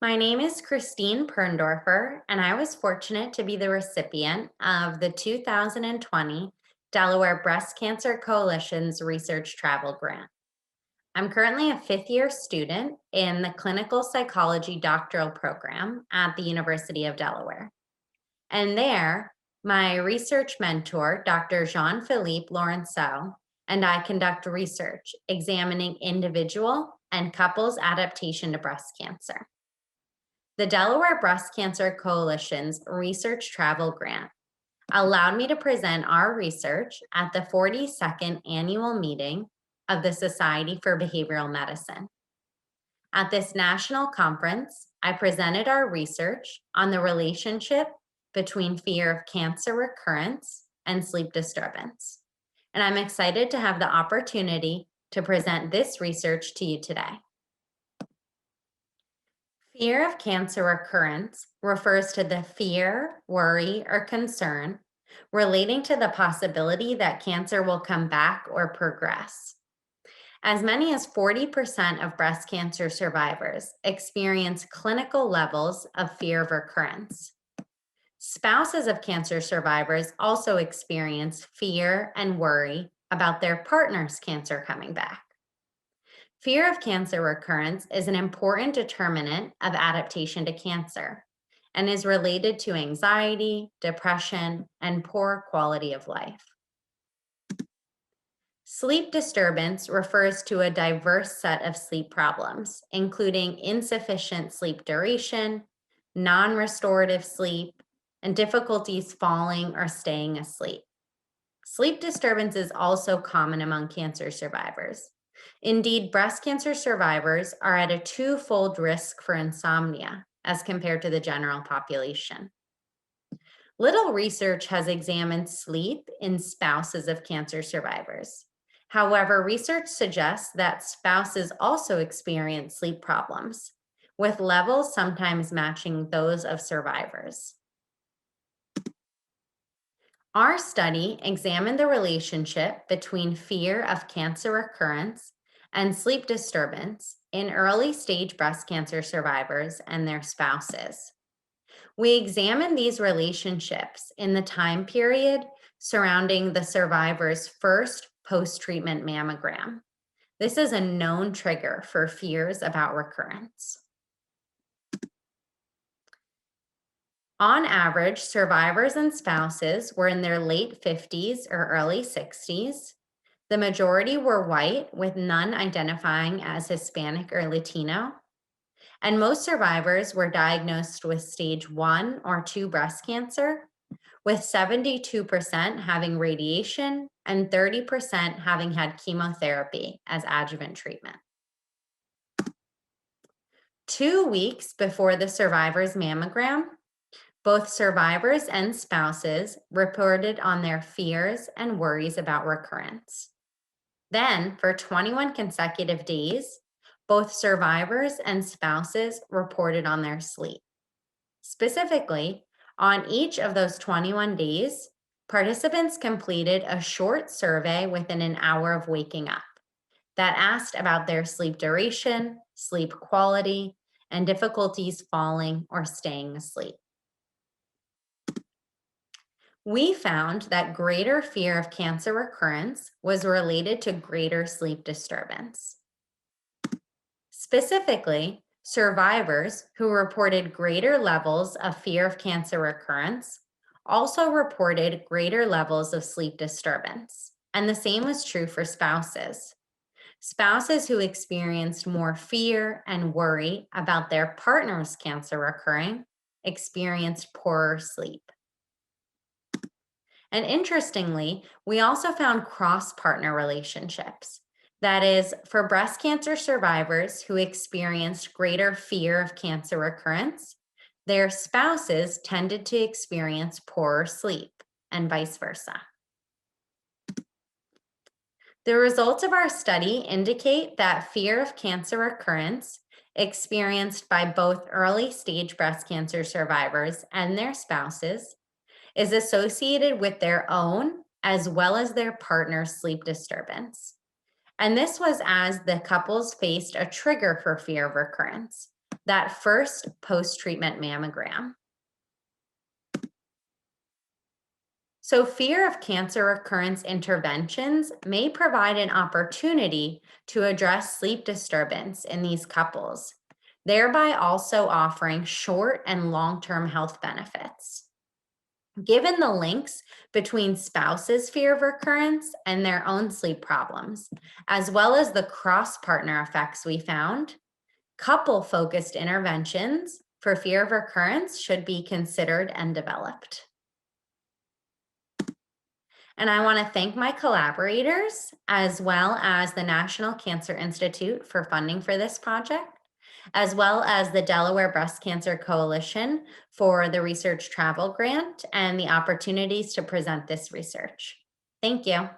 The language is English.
My name is Christine Perndorfer, and I was fortunate to be the recipient of the 2020 Delaware Breast Cancer Coalition's Research Travel Grant. I'm currently a fifth-year student in the Clinical Psychology Doctoral Program at the University of Delaware. And there, my research mentor, Dr. Jean-Philippe Laurenceau, and I conduct research examining individual and couples' adaptation to breast cancer. The Delaware Breast Cancer Coalition's Research Travel Grant allowed me to present our research at the 42nd annual meeting of the Society for Behavioral Medicine. At this national conference, I presented our research on the relationship between fear of cancer recurrence and sleep disturbance. And I'm excited to have the opportunity to present this research to you today. Fear of cancer recurrence refers to the fear, worry, or concern relating to the possibility that cancer will come back or progress. As many as 40% of breast cancer survivors experience clinical levels of fear of recurrence. Spouses of cancer survivors also experience fear and worry about their partner's cancer coming back. Fear of cancer recurrence is an important determinant of adaptation to cancer and is related to anxiety, depression, and poor quality of life. Sleep disturbance refers to a diverse set of sleep problems, including insufficient sleep duration, non-restorative sleep, and difficulties falling or staying asleep. Sleep disturbance is also common among cancer survivors. Indeed, breast cancer survivors are at a twofold risk for insomnia as compared to the general population. Little research has examined sleep in spouses of cancer survivors. However, research suggests that spouses also experience sleep problems, with levels sometimes matching those of survivors. Our study examined the relationship between fear of cancer recurrence and sleep disturbance in early-stage breast cancer survivors and their spouses. We examined these relationships in the time period surrounding the survivor's first post-treatment mammogram. This is a known trigger for fears about recurrence. On average, survivors and spouses were in their late 50s or early 60s. The majority were white, with none identifying as Hispanic or Latino. And most survivors were diagnosed with stage 1 or 2 breast cancer, with 72% having radiation and 30% having had chemotherapy as adjuvant treatment. 2 weeks before the survivor's mammogram, both survivors and spouses reported on their fears and worries about recurrence. Then, for 21 consecutive days, both survivors and spouses reported on their sleep. Specifically, on each of those 21 days, participants completed a short survey within an hour of waking up that asked about their sleep duration, sleep quality, and difficulties falling or staying asleep. We found that greater fear of cancer recurrence was related to greater sleep disturbance. Specifically, survivors who reported greater levels of fear of cancer recurrence also reported greater levels of sleep disturbance, and the same was true for spouses. Spouses who experienced more fear and worry about their partner's cancer recurring experienced poorer sleep. And interestingly, we also found cross-partner relationships. That is, for breast cancer survivors who experienced greater fear of cancer recurrence, their spouses tended to experience poorer sleep, and vice versa. The results of our study indicate that fear of cancer recurrence experienced by both early-stage breast cancer survivors and their spouses is associated with their own as well as their partner's sleep disturbance. And this was as the couples faced a trigger for fear of recurrence, that first post-treatment mammogram. So fear of cancer recurrence interventions may provide an opportunity to address sleep disturbance in these couples, thereby also offering short and long-term health benefits. Given the links between spouses' fear of recurrence and their own sleep problems, as well as the cross-partner effects we found, couple-focused interventions for fear of recurrence should be considered and developed. And I want to thank my collaborators, as well as the National Cancer Institute for funding for this project, as well as the Delaware Breast Cancer Coalition for the research travel grant and the opportunities to present this research. Thank you.